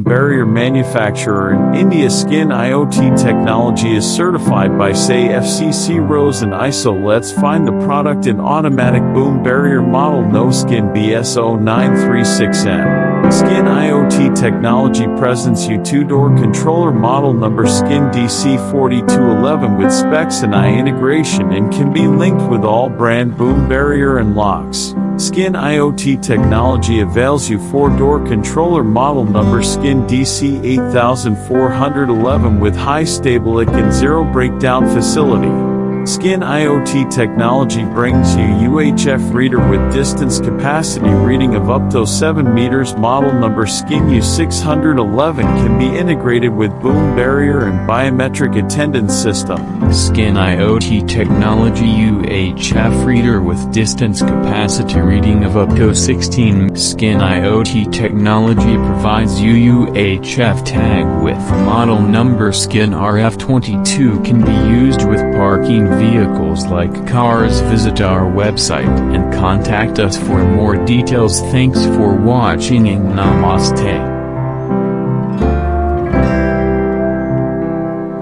Barier manufacturer in India. SKN IoT Technology is certified by SAE FCC RoHS and ISO. Let's find the product in automatic boom barrier model no skin BS0936N. SKN IoT Technology presents you two-door controller model number SKN DC4211 with specs and eye integration and can be linked with all brand boom barrier and locks. SKN IoT Technology avails you four-door controller model number SKN DC8411 with high stabilic and zero breakdown facility. SKN IoT Technology brings you UHF reader with distance capacity reading of up to 7 meters. Model number SKN U611 can be integrated with boom barrier and biometric attendance system. SKN IoT Technology UHF reader with distance capacity reading of up to 16. SKN IoT Technology provides UHF tag with model number SKN RF22 can be used with parking vehicles like cars. Visit our website and contact us for more details. Thanks for watching and namaste.